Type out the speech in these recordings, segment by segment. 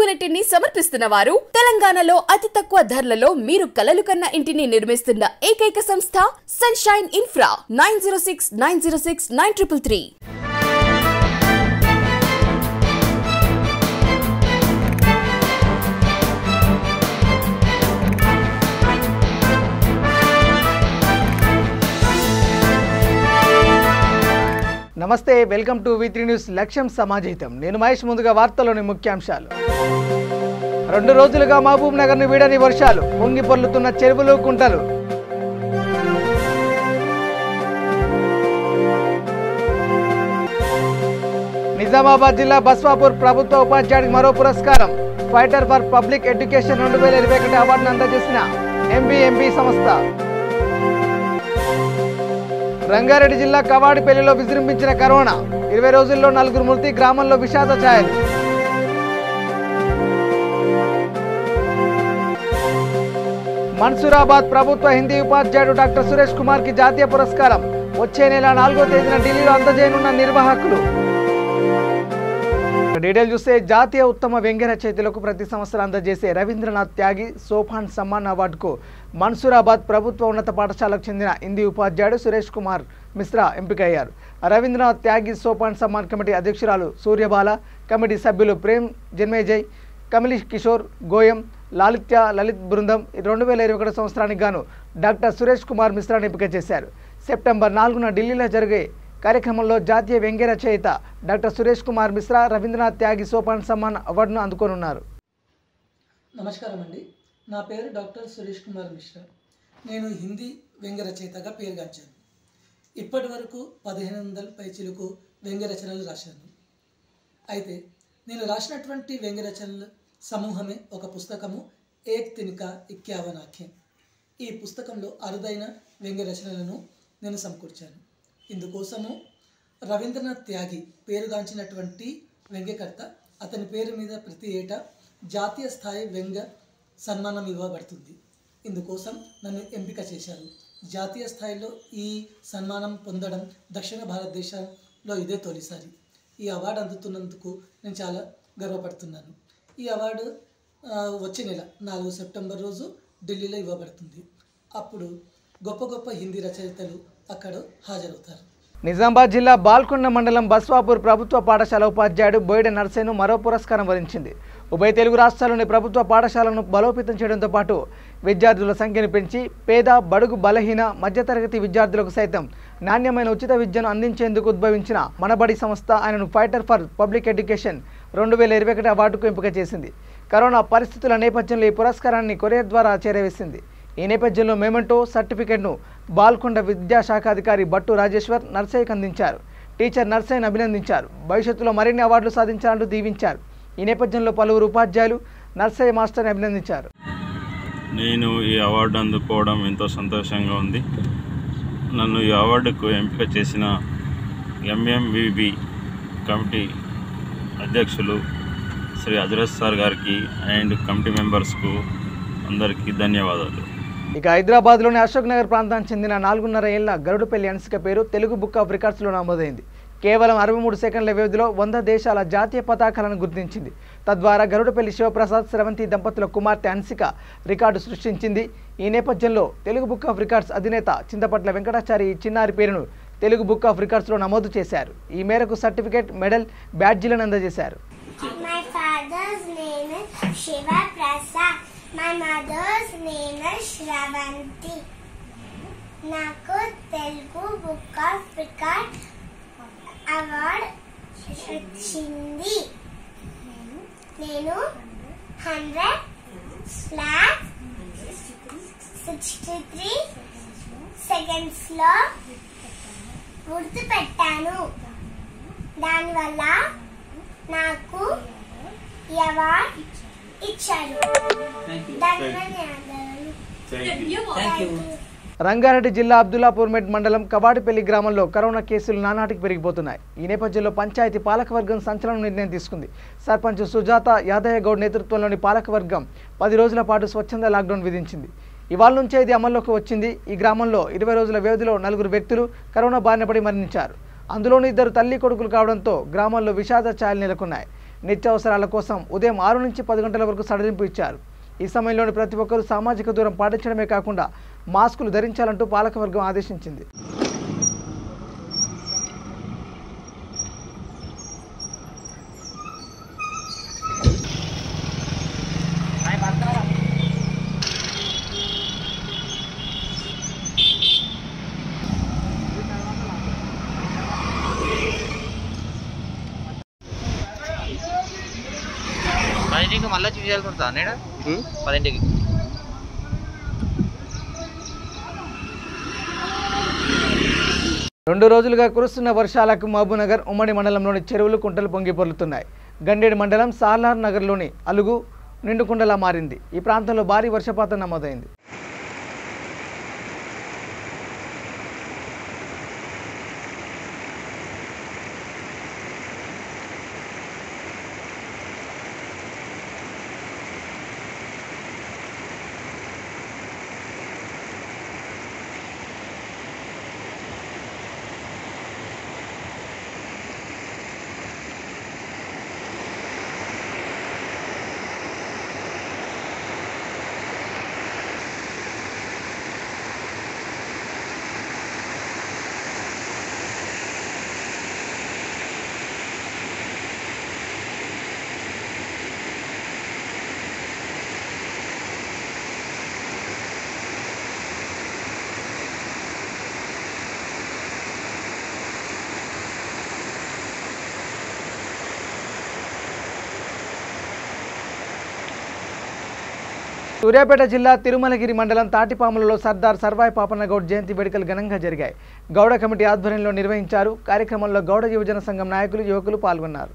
ఆపర్చునిటీని సమర్పిస్తున్న వారు తెలంగాణలో అతి తక్కువ ధరలలో మీరు కలలు కన్న ఇంటిని నిర్మిస్తున్న ఏకైక సంస్థ సన్షైన్ ఇన్ఫ్రా 9069069333. నమస్తే, వెల్కమ్ టు V3 న్యూస్ లక్ష్యం సమాజహితం. నేను మహేష్. ముందుగా వార్తల్లోని ముఖ్యాంశాలు. 2 రోజులుగా మహబూబ్ నగర్ను వీడని వర్షాలు, పొంగి పొర్లుతున్న చెరువులు, కుంటలు. నిజామాబాద్ జిల్లా బస్వాపూర్ ప్రభుత్వ ఉపాధ్యాయుడికి మరో పురస్కారం. ఫైటర్ ఫర్ పబ్లిక్ ఎడ్యుకేషన్ 2021 అవార్డును అందజేసిన ఎంబీ సంస్థ. రంగారెడ్డి జిల్లా కవాడిపల్లిలో విజృంభించిన కరోనా, 20 రోజుల్లో 4 మృతి, గ్రామంలో విషాద ఛాయలు. మన్సూరాబాద్ ప్రభుత్వ హిందీ ఉపాధ్యాయుడు డాక్టర్ సురేష్ కుమార్ కి జాతీయ పురస్కారం. వచ్చే నెల 4వ తేదీన ఢిల్లీలో అందజేయనున్న నిర్వాహకులు. డీటెయిల్ చూస్తే, జాతీయ ఉత్తమ వ్యంగ్య రచయితలకు ప్రతి సంవత్సరం అందజేసే రవీంద్రనాథ్ త్యాగి సోపాన్ సమ్మాన్ అవార్డుకు మన్సూరాబాద్ ప్రభుత్వ ఉన్నత పాఠశాలకు చెందిన హిందీ ఉపాధ్యాయుడు సురేష్ కుమార్ మిశ్రా ఎంపికయ్యారు. రవీంద్రనాథ్ త్యాగి సోపాన్ సమ్మాన్ కమిటీ అధ్యక్షురాలు సూర్యబాల, కమిటీ సభ్యులు ప్రేమ్ జన్మేజయ్, కమలి కిషోర్, గోయం, లలిత్ బృందం 2021 సంవత్సరానికి గాను డాక్టర్ సురేష్ కుమార్ మిశ్రాను ఎంపిక చేశారు. సెప్టెంబర్ 4న ఢిల్లీలో జరిగే కార్యక్రమంలో జాతీయ వ్యంగ్య రచయిత డాక్టర్ సురేష్ కుమార్ మిశ్రా రవీంద్రనాథ్ త్యాగి సోపాన్ సమ్మాన్ అవార్డును అందుకోనున్నారు. నమస్కారం అండి, నా పేరు డాక్టర్ సురేష్ కుమార్ మిశ్రా. నేను హిందీ వ్యంగ్య రచయితగా పేరుగాంచాను. ఇప్పటి వరకు 1500 పైచిలకు వ్యంగ్య రచనలు రాశాను. అయితే నేను రాసినటువంటి వ్యంగ్య రచనల సమూహమే ఒక పుస్తకము, ఏక్ తినకా 51 ఆఖ్యం. ఈ పుస్తకంలో అరుదైన వ్యంగ్య రచనలను నేను సమకూర్చాను. ఇందుకోసము రవీంద్రనాథ్ త్యాగి పేరుగాంచినటువంటి వ్యంగ్యకర్త, అతని పేరు మీద ప్రతి ఏటా జాతీయ స్థాయి వ్యంగ్య సన్మానం ఇవ్వబడుతుంది. ఇందుకోసం నన్ను ఎంపిక చేశారు. జాతీయ స్థాయిలో ఈ సన్మానం పొందడం దక్షిణ భారతదేశంలో ఇదే తొలిసారి. ఈ అవార్డు అందుతున్నందుకు నేను చాలా గర్వపడుతున్నాను. ఈ అవార్డు వచ్చే నెల 4 సెప్టెంబర్ రోజు ఢిల్లీలో ఇవ్వబడుతుంది. అప్పుడు గొప్ప గొప్ప హిందీ రచయితలు అక్కడ హాజరవుతారు. నిజామాబాద్ జిల్లా బాల్కొండ మండలం బస్వాపూర్ ప్రభుత్వ పాఠశాల ఉపాధ్యాయుడు బోయిడ నర్సేను మరో పురస్కారం వరించింది. ఉభయ తెలుగు రాష్ట్రాల్లోని ప్రభుత్వ పాఠశాలను బలోపేతం చేయడంతో పాటు విద్యార్థుల సంఖ్యను పెంచి పేద, బడుగు, బలహీన, మధ్యతరగతి విద్యార్థులకు సైతం నాణ్యమైన ఉచిత విద్యను అందించేందుకు ఉద్భవించిన మనబడి సంస్థ ఆయనను ఫైటర్ ఫర్ పబ్లిక్ ఎడ్యుకేషన్ 2021 అవార్డుకు ఎంపిక చేసింది. కరోనా పరిస్థితుల నేపథ్యంలో ఈ పురస్కారాన్ని కొరియర్ ద్వారా చేరవేసింది. ఈ నేపథ్యంలో మెమెంటో సర్టిఫికెట్ను బాల్కొండ విద్యాశాఖాధికారి భట్టు రాజేశ్వర్ నర్సయ్యకు అందించారు. టీచర్ నర్సయ్యను అభినందించారు. భవిష్యత్తులో మరిన్ని అవార్డులు సాధించాలంటూ దీవించారు. ఈ నేపథ్యంలో పలువురు ఉపాధ్యాయులు నర్సయ్య మాస్టర్ని అభినందించారు. నేను ఈ అవార్డు అందుకోవడం ఎంతో సంతోషంగా ఉంది. నన్ను ఈ అవార్డుకు ఎంపిక చేసిన ఎంఎంవిబి కమిటీ అధ్యక్షులు శ్రీ అజరత్ సార్ గారికి అండ్ కమిటీ మెంబర్స్కు అందరికీ ధన్యవాదాలు. ఇక హైదరాబాద్లోని అశోక్ నగర్ ప్రాంతానికి చెందిన 4.5 ఏళ్ల గరుడుపల్లి అన్సిక పేరు తెలుగు బుక్ ఆఫ్ రికార్డ్స్లో నమోదైంది. కేవలం 63 సెకండ్ల వ్యవధిలో 100 దేశాల జాతీయ పతాకాలను గుర్తించింది. తద్వారా గరుడుపల్లి శివప్రసాద్, స్రవంతి దంపతుల కుమార్తె అన్సిక రికార్డు సృష్టించింది. ఈ నేపథ్యంలో తెలుగు బుక్ ఆఫ్ రికార్డ్స్ అధినేత చింతపట్ల వెంకటాచారి ఈ చిన్నారి పేరును తెలుగు బుక్ ఆఫ్ రికార్డ్స్లో నమోదు చేశారు. ఈ మేరకు సర్టిఫికేట్, మెడల్, బ్యాడ్జీలను అందజేశారు. My father's name is Shiva Prasad. My mother's name is Shravanti. నాకు Telugu book of record award వచ్చింది. నేను 100,63 సెకండ్స్లో గుర్తు పెట్టాను. దానివల్ల నాకు ఈ అవార్డ్ ఇచ్చారు. ధన్యవాదాలు. రంగారెడ్డి జిల్లా అబ్దుల్లాపూర్ మెట్ మండలం కవాడిపల్లి గ్రామంలో కరోనా కేసులు నానాటికి పెరిగిపోతున్నాయి. ఈ నేపథ్యంలో పంచాయతీ పాలకవర్గం సంచలన నిర్ణయం తీసుకుంది. సర్పంచ్ సుజాత యాదయ్య గౌడ్ నేతృత్వంలోని పాలకవర్గం 10 రోజుల పాటు స్వచ్ఛంద లాక్డౌన్ విధించింది. ఇవాళ నుంచే ఇది అమల్లోకి వచ్చింది. ఈ గ్రామంలో 20 రోజుల వ్యవధిలో 4 వ్యక్తులు కరోనా బారిన పడి మరణించారు. అందులోని 2 తల్లి కొడుకులు కావడంతో గ్రామంలో విషాద ఛాయలు నెలకొన్నాయి. నిత్యావసరాల కోసం ఉదయం 6 నుంచి 10 గంటల వరకు సడలింపు ఇచ్చారు. ఈ సమయంలోని ప్రతి ఒక్కరూ సామాజిక దూరం పాటించడమే కాకుండా మాస్కులు ధరించాలంటూ పాలకవర్గం ఆదేశించింది. మళ్ళీ చూసేయాలి పడుతా నేడా 10ంటికి. రెండు రోజులుగా కురుస్తున్న వర్షాలకు మహబూబ్నగర్ ఉమ్మడి మండలంలోని చెరువులు కుంటలు పొంగి పొర్లుతున్నాయి. గండేడు మండలం సాలార్ నగర్లోని అలుగు నిండుకుండలా మారింది. ఈ ప్రాంతంలో భారీ వర్షపాతం నమోదైంది. సూర్యాపేట జిల్లా తిరుమలగిరి మండలం తాటిపాములలో సర్దార్ సర్వాయి పాపన్న గౌడ్ జయంతి వేడుకలు ఘనంగా జరిగాయి. గౌడ కమిటీ ఆధ్వర్యంలో నిర్వహించారు. కార్యక్రమంలో గౌడ యువజన సంఘం నాయకులు యువకులు పాల్గొన్నారు.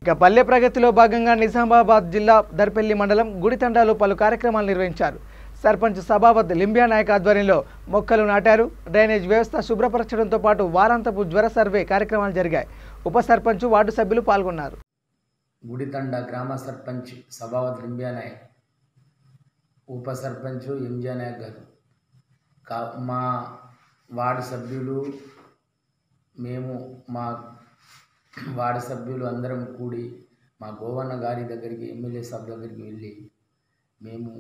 ఇక పల్లె ప్రగతిలో భాగంగా నిజామాబాద్ జిల్లా దర్పల్లి మండలం గుడితండాలో పలు కార్యక్రమాలు నిర్వహించారు. సర్పంచ్ సభావత్ లింబియా నాయక్ ఆధ్వర్యంలో మొక్కలు నాటారు. డ్రైనేజ్ వ్యవస్థ శుభ్రపరచడంతో పాటు వారాంతపు జ్వర సర్వే కార్యక్రమాలు జరిగాయి. ఉప సర్పంచ్ వార్డు సభ్యులు పాల్గొన్నారు. గుడితండ గ్రామ సర్పంచ్ సభావత్ లింబియా నాయక్, ఉప సర్పంచ్ ఎంజియా నాయక్ గారు, మా వార్డు సభ్యులు, మేము మా వార్డు సభ్యులు అందరం కూడి మా గోవన్న గారి దగ్గరికి, ఎమ్మెల్యే సాబ్ దగ్గరికి వెళ్ళి మేము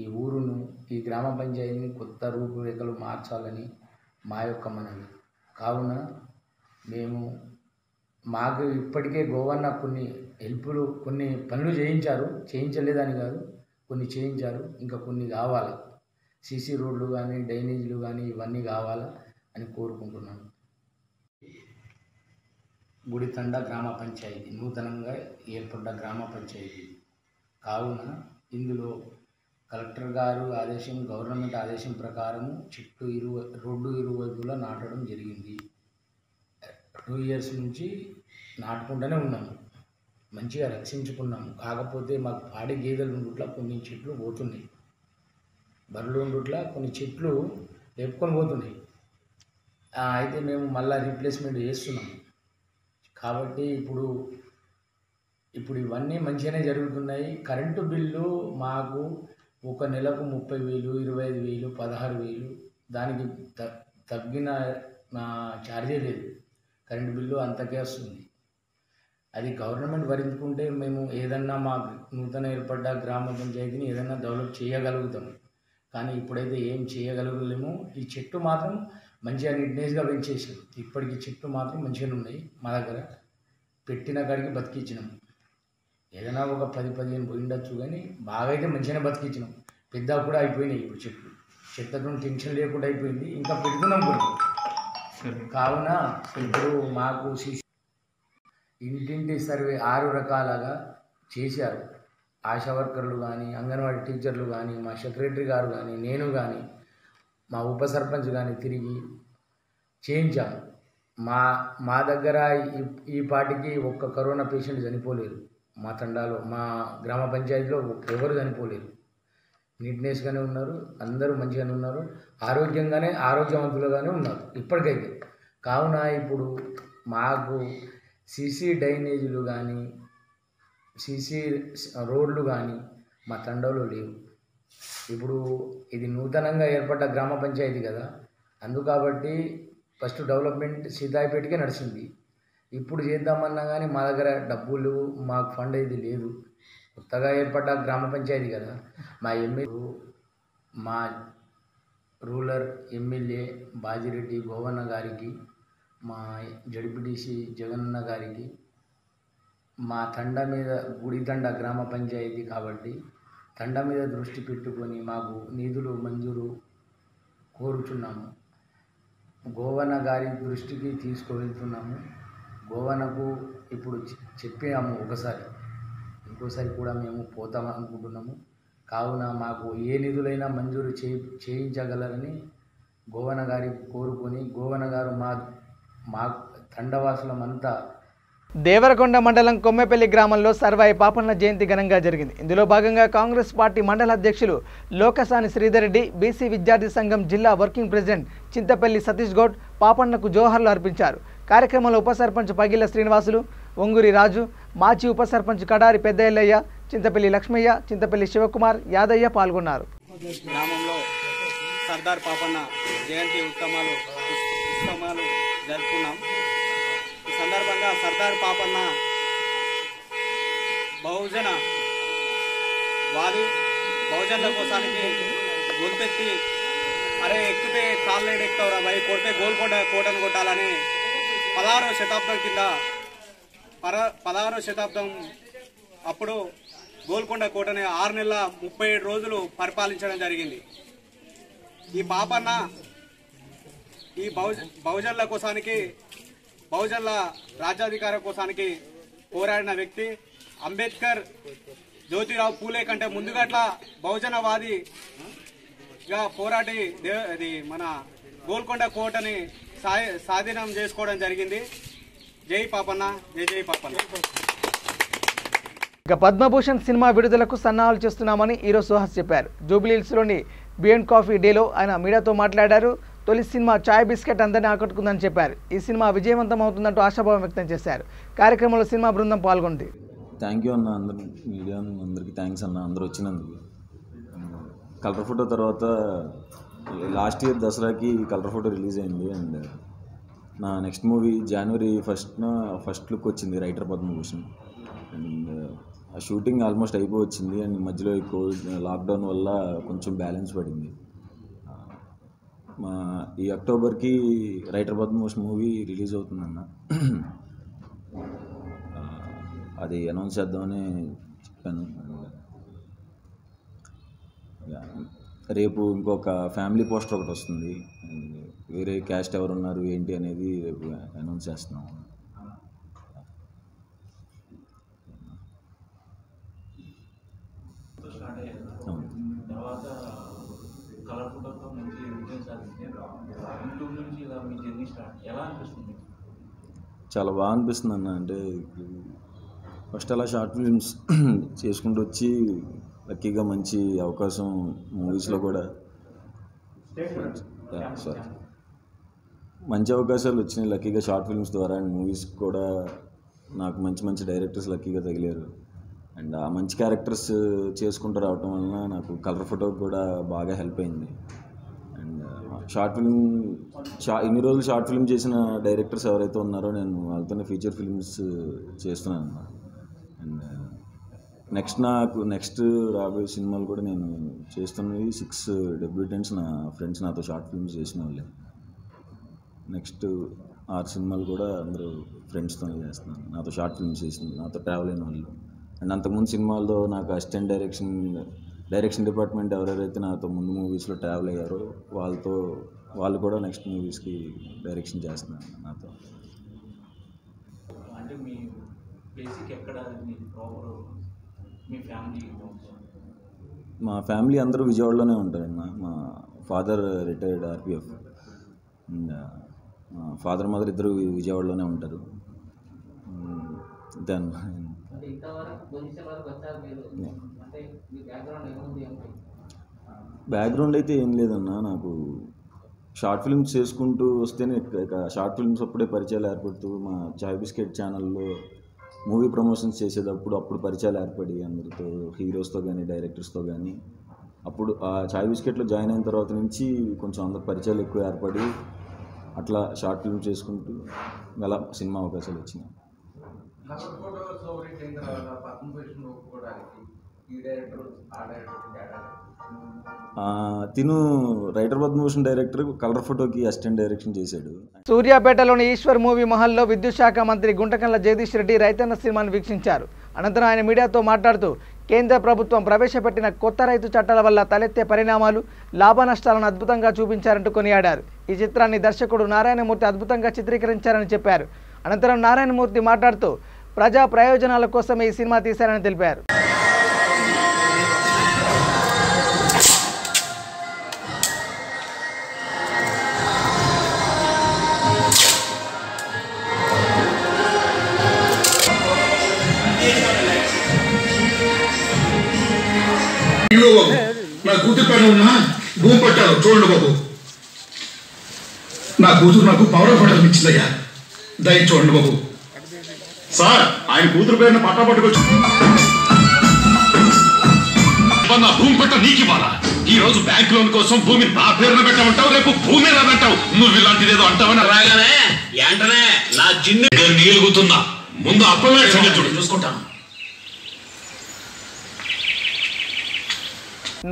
ఈ ఊరును, ఈ గ్రామ పంచాయతీని కొత్త రూపురేఖలు మార్చాలని మా యొక్క మనవి. కావున మేము మాకు ఇప్పటికే గోవన్న కొన్ని పనులు చేయించలేదని కాదు, కొన్ని చేయించారు, ఇంకా కొన్ని కావాలి. సీసీ రోడ్లు కానీ డ్రైనేజీలు కానీ ఇవన్నీ కావాలా అని కోరుకుంటున్నాను. గుడితండ గ్రామ పంచాయతీ నూతనంగా ఏర్పడ్డ గ్రామ పంచాయతీ కావున ఇందులో కలెక్టర్ గారు గవర్నమెంట్ ఆదేశం ప్రకారం రోడ్డు ఇరువైపులా నాటడం జరిగింది. 2 years నుంచి నాటుకుంటూనే ఉన్నాము, మంచిగా రక్షించుకున్నాము. కాకపోతే మాకు పాడి గేదెలు ఉండుట్లా కొన్ని చెట్లు పోతున్నాయి, బర్రెలు ఉండుట్లా కొన్ని చెట్లు లేపుకొని పోతున్నాయి. అయితే మేము మళ్ళీ రీప్లేస్మెంట్ చేస్తున్నాము. కాబట్టి ఇప్పుడు ఇవన్నీ మంచిగానే జరుగుతున్నాయి. కరెంటు బిల్లు మాకు ఒక నెలకు 30,000, 25,000, 16,000, దానికి తగ్గిన ఛార్జీ లేదు. కరెంటు బిల్లు అంతకే వస్తుంది. అది గవర్నమెంట్ భరించుకుంటే మేము ఏదన్నా మా నూతన ఏర్పడ్డ గ్రామ పంచాయతీని ఏదన్నా డెవలప్ చేయగలుగుతాం. కానీ ఇప్పుడైతే ఏం చేయగలగలేము. ఈ చెట్టు మాత్రం మంచిగా నీట్నెస్గా పెంచేసాం. ఇప్పటికి చెట్లు మాత్రం మంచిగానే ఉన్నాయి. మా దగ్గర పెట్టిన కాడికి బతికించినాం. ఏదైనా ఒక 10-15 పోయిండొచ్చు, కానీ బాగా అయితే మంచిగానే బతికించినాం. పెద్ద కూడా అయిపోయినాయి. ఇప్పుడు చెట్లతో టెన్షన్ లేకుండా అయిపోయింది. ఇంకా పెడుతున్నాం కూడా. కావున ఇప్పుడు మాకు ఇంటింటి సర్వే 6 రకాలుగా చేశారు. ఆశా వర్కర్లు కానీ, అంగన్వాడీ టీచర్లు కానీ, మా సెక్రటరీ గారు కానీ, నేను కానీ, మా ఉప సర్పంచ్ కానీ తిరిగి చేయించాము. మా దగ్గర ఈ పాటికి ఒక్క కరోనా పేషెంట్ చనిపోలేరు. మా తండాలో, మా గ్రామ పంచాయతీలో ఎవరు చనిపోలేరు. నీట్నెస్గానే ఉన్నారు. అందరూ మంచిగానే ఉన్నారు. ఆరోగ్యవంతులుగానే ఉన్నారు ఇప్పటికైతే. కావున ఇప్పుడు మాకు సీసీ డ్రైనేజీలు కానీ, సీసీ రోడ్లు కానీ మా తండాలో లేవు. ఇప్పుడు ఇది నూతనంగా ఏర్పడ్డ గ్రామ పంచాయతీ కదా, కాబట్టి ఫస్ట్ డెవలప్మెంట్ సీతాయిపేటకే నడిచింది. ఇప్పుడు చేద్దామన్నా కానీ మా దగ్గర డబ్బులు, మాకు ఫండ్ ఇది లేదు. కొత్తగా ఏర్పడ్డ గ్రామ పంచాయతీ కదా. మా ఎమ్మెల్యే, మా రూరల్ ఎమ్మెల్యే బాజిరెడ్డి గోవన్న గారికి, మా జడ్పీటీసీ జగనన్న గారికి, మా తండ మీద గుడితండ గ్రామ పంచాయతీ కాబట్టి తండ మీద దృష్టి పెట్టుకొని మాకు నిధులు మంజూరు కోరుచున్నాము. గోవన్న గారి దృష్టికి తీసుకువెళ్తున్నాము. గోవన్నకు ఇప్పుడు చెప్పాము ఒకసారి, ఇంకోసారి కూడా మేము పోతాం అనుకుంటున్నాము. కావున మాకు ఏ నిధులైనా మంజూరు చేయించగలరని గోవన్న గారికి కోరుకొని, గోవన్న గారు మా తండవాసులమంతా. దేవరకొండ మండలం కొమ్మెపల్లి గ్రామంలో సర్వాయి పాపన్న జయంతి ఘనంగా జరిగింది. ఇందులో భాగంగా కాంగ్రెస్ పార్టీ మండల అధ్యక్షులు లోకసాని శ్రీధర్ రెడ్డి, బీసీ విద్యార్థి సంఘం జిల్లా వర్కింగ్ ప్రెసిడెంట్ చింతపల్లి సతీష్ గౌడ్ పాపన్నకు జోహర్లు అర్పించారు. కార్యక్రమంలో ఉప సర్పంచ్ పగిళ్ల శ్రీనివాసులు, ఒంగూరి రాజు, మాజీ ఉప సర్పంచ్ కడారి పెద్దయ్య, చింతపల్లి లక్ష్మయ్య, చింతపల్లి శివకుమార్, యాదయ్య పాల్గొన్నారు. గ్రామంలో సర్దార్ పాపన్న జయంతి ఉత్సవాలు జరుపుకున్నాం. ఈ సందర్భంగా సర్దార్ పాపన్న బహుజన వాది, బహుజనుల కోసానికి గొంతెత్తి అరే ఎక్కితే కాళ్ళేడు ఎక్కుతావురా భయ్, కొడితే గోల్కొండ కోటను కొట్టాలని 16వ శతాబ్దం కింద 16వ శతాబ్దం అప్పుడు గోల్కొండ కోటని 6 నెలల 37 రోజులు పరిపాలించడం జరిగింది. ఈ పాపన్న ఈ బహుజనుల కోసానికి, బహుజనుల రాజ్యాధికారం కోసానికి పోరాడిన వ్యక్తి. అంబేద్కర్, జ్యోతిరావు పూలే కంటే ముందుగట్ల బహుజనవాదిగా పోరాడి మన గోల్కొండ కోటని స్వాధీనం చేసుకోవడం జరిగింది. జై పాపన్న, జై జై పాపన్న. ఇక పద్మభూషణ్ సినిమా విడుదలకు సన్నాహాలు చేస్తున్నామని ఈరోజు సుహాస్ చెప్పారు. జూబ్లీహిల్స్లోని బియాండ్ కాఫీ డేలో ఆయన మీడియాతో మాట్లాడారు. తొలి సినిమా చాయ్ బిస్కెట్ అందరినీ ఆకట్టుకుందని చెప్పారు. ఈ సినిమా విజయవంతం అవుతుందంటూ ఆశాభావం వ్యక్తం చేశారు. కార్యక్రమంలో సినిమా బృందం పాల్గొంది. థ్యాంక్ యూ అన్న, అందరు మీడియా అందరికీ థ్యాంక్స్ అన్న, అందరూ వచ్చినందుకు. కలర్ ఫోటో తర్వాత లాస్ట్ ఇయర్ దసరాకి కలర్ ఫోటో రిలీజ్ అయింది. అండ్ నా next movie January 1st first look వచ్చింది, రైటర్ పద్మభూషణ్. అండ్ ఆ షూటింగ్ ఆల్మోస్ట్ అయిపోవచ్చింది. అండ్ మధ్యలో ఈ కోవిడ్ లాక్డౌన్ వల్ల కొంచెం బ్యాలెన్స్ పడింది. ఈ అక్టోబర్కి రైటర్ పద్మభూషణ్ మూవీ రిలీజ్ అవుతుందన్న, అది అనౌన్స్ చేద్దామని చెప్పాను. రేపు ఇంకొక ఫ్యామిలీ పోస్టర్ ఒకటి వస్తుంది. వేరే క్యాస్ట్ ఎవరున్నారు ఏంటి అనేది రేపు అనౌన్స్ చేస్తున్నాం. చాలా బాగా అనిపిస్తుంది అన్న. అంటే ఫస్ట్ అలా షార్ట్ ఫిల్మ్స్ చేసుకుంటూ వచ్చి లక్కీగా మంచి అవకాశం మూవీస్లో కూడా మంచి అవకాశాలు వచ్చినాయి లక్కీగా షార్ట్ ఫిల్మ్స్ ద్వారా. అండ్ మూవీస్ కూడా నాకు మంచి మంచి డైరెక్టర్స్ లక్కీగా తగిలారు. అండ్ ఆ మంచి క్యారెక్టర్స్ చేసుకుంటూ రావటం వలన నాకు కలర్ ఫోటో కూడా బాగా హెల్ప్ అయింది. అండ్ షార్ట్ ఫిల్మ్ ఇన్ని రోజులు షార్ట్ ఫిల్మ్ చేసిన డైరెక్టర్స్ ఎవరైతే ఉన్నారో నేను వాళ్ళతోనే ఫీచర్ ఫిల్మ్స్ చేస్తున్నాను అన్నమాట. అండ్ నెక్స్ట్ రాబోయే సినిమాలు కూడా నేను చేస్తున్నవి 6 డెబ్యూటెంట్స్ నా ఫ్రెండ్స్ నాతో షార్ట్ ఫిల్మ్స్ చేసిన వాళ్ళే. నెక్స్ట్ 6 సినిమాలు కూడా అందరూ ఫ్రెండ్స్తోనే చేస్తున్నాను, నాతో షార్ట్ ఫిల్మ్స్ చేసింది, నాతో ట్రావెల్ అయిన వాళ్ళు. అండ్ అంతకుముందు సినిమాల్లో నాకు అసిస్టెంట్ డైరెక్షన్ డిపార్ట్మెంట్ ఎవరెవరైతే నాతో ముందు మూవీస్లో ట్రావెల్ అయ్యారో వాళ్ళు కూడా నెక్స్ట్ మూవీస్కి డైరెక్షన్ చేస్తున్నారు నాతో. అంటే మీ బేసిక్ ఎక్కడ మీ ప్రాపర్ మీ ఫ్యామిలీ? మా ఫ్యామిలీ అందరూ విజయవాడలోనే ఉంటారన్న. మా ఫాదర్ రిటైర్డ్ ఆర్పిఎఫ్ అండ్ మా ఫాదర్ మదర్ ఇద్దరు విజయవాడలోనే ఉంటారు. దెన్ బ్యాక్గ్రౌండ్ అయితే ఏం లేదన్నా, నాకు షార్ట్ ఫిల్మ్స్ చేసుకుంటూ వస్తేనే షార్ట్ ఫిల్మ్స్ అప్పుడే పరిచయాలు ఏర్పడుతూ మా చాయ్ బిస్కెట్ ఛానల్లో మూవీ ప్రమోషన్స్ చేసేటప్పుడు పరిచయాలు ఏర్పడి అందరితో హీరోస్తో కానీ డైరెక్టర్స్తో కానీ అప్పుడు ఆ చాయ్ బిస్కెట్లో జాయిన్ అయిన తర్వాత నుంచి కొంచెం అందరు పరిచయాలు ఎక్కువ ఏర్పడి అట్లా షార్ట్ ఫిల్మ్ చేసుకుంటూ అలా సినిమా అవకాశాలు వచ్చినాయి. తిను రైటర్ పద్మభూషణ్ డైరెక్టర్ కలర్ ఫోటోకి అసిస్టెంట్ డైరెక్షన్ చేశాడు. సూర్యాపేటలోని ఈశ్వర్ మూవీ మహల్లో విద్యుత్ శాఖ మంత్రి గుంటకల్లా జగదీష్ రెడ్డి రైతన్న సినిమాను వీక్షించారు. అనంతరం ఆయన మీడియాతో మాట్లాడుతూ కేంద్ర ప్రభుత్వం ప్రవేశపెట్టిన కొత్త రైతు చట్టాల వల్ల తలెత్తే పరిణామాలు లాభ నష్టాలను అద్భుతంగా చూపించారంటూ కొనియాడారు. ఈ చిత్రాన్ని దర్శకుడు నారాయణమూర్తి అద్భుతంగా చిత్రీకరించారని చెప్పారు. అనంతరం నారాయణమూర్తి మాట్లాడుతూ ప్రజా ప్రయోజనాల కోసమే ఈ సినిమా తీశారని తెలిపారు. నా కూతురు పైన ఉన్న భూమి పట్టాడు చూడండి బాబు. నా కూతురు నాకు పవర్ పట్టాలు ఇచ్చిందయ్యా, దయ చూడండి బాబు. సార్ ఆయన కూతురు పేరున పట్టా పట్టుకొచ్చు. నా భూమి పట్ట నీకు ఇవ్వాలా? ఈ రోజు బ్యాంక్ లోన్ కోసం భూమి నా పేరున పెట్టమంటావు, రేపు భూమి రాదంటావు. నువ్వు ఇలాంటిదేదో అంటావని రాగానే వెంటనే నా జిన్ను నీలుగుతున్నా. ముందు అప్పలే సంగతి చూసుకుంటాను.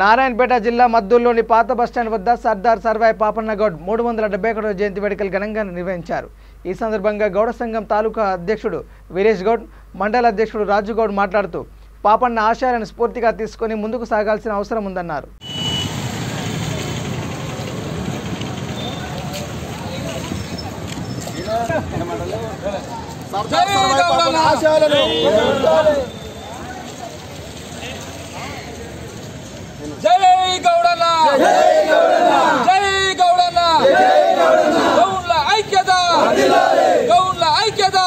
నారాయణపేట జిల్లా మద్దూరులోని పాత బస్టాండ్ వద్ద సర్దార్ సర్వాయి పాపన్నగౌడ్ 371వ జయంతి వేడుకలు ఘనంగా నిర్వహించారు. ఈ సందర్భంగా గౌడ సంఘం తాలూకా అధ్యక్షుడు వీరేష్ గౌడ్, మండల అధ్యక్షుడు రాజుగౌడ్ మాట్లాడుతూ పాపన్న ఆశయాలను స్ఫూర్తిగా తీసుకొని ముందుకు సాగాల్సిన అవసరం ఉందన్నారు. జై గౌడన్న, జై గౌడన్న, గౌడ్ల ఐక్యత, గౌడ్ల ఐక్యత.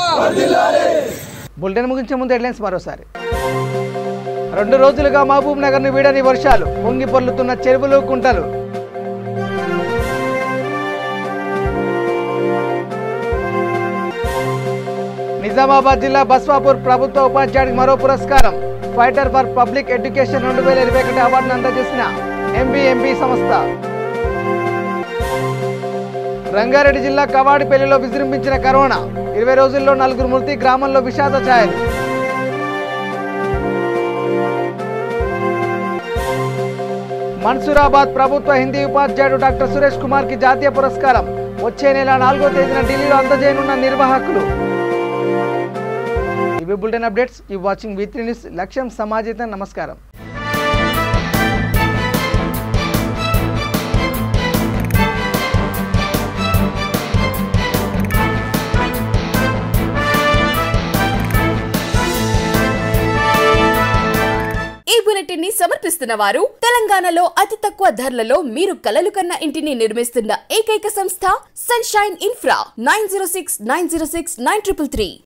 బులెటిన్ ముగించే ముందు హెడ్లైన్స్ మరోసారి. 2 రోజులుగా మహబూబ్ నగర్ను వీడని వర్షాలు, పొంగి పొర్లుతున్న చెరువులు కుంటలు. నిజామాబాద్ జిల్లా బస్వాపూర్ ప్రభుత్వ ఉపాధ్యాయుడికి మరో పురస్కారం. ఫైటర్ ఫర్ పబ్లిక్ ఎడ్యుకేషన్ 2021 అవార్డును అందజేసిన ఎంబీఎంబీ సంస్థ. రంగారెడ్డి జిల్లా కవాడిపల్లిలో విజృంభించిన కరోనా, 20 రోజుల్లో 4 మృతి, గ్రామంలో విషాద ఛాయలు. మన్సూరాబాద్ ప్రభుత్వ హిందీ ఉపాధ్యాయుడు డాక్టర్ సురేష్ కుమార్ కి జాతీయ పురస్కారం. వచ్చే నెల 4వ తేదీన ఢిల్లీలో అందజేయనున్న నిర్వాహకులు. ఇవి bulletin updates. You watching V3 news. లక్ష్యం సమాజం. నమస్కారం. ఈ బులెటిన్ ని సమర్పిస్తున్న వారు తెలంగాణలో అతి తక్కువ ధరలలో మీరు కలలు కన్న ఇంటిని నిర్మిస్తున్న ఏకైక సంస్థ సన్షైన్ ఇన్ఫ్రా. 9069069333.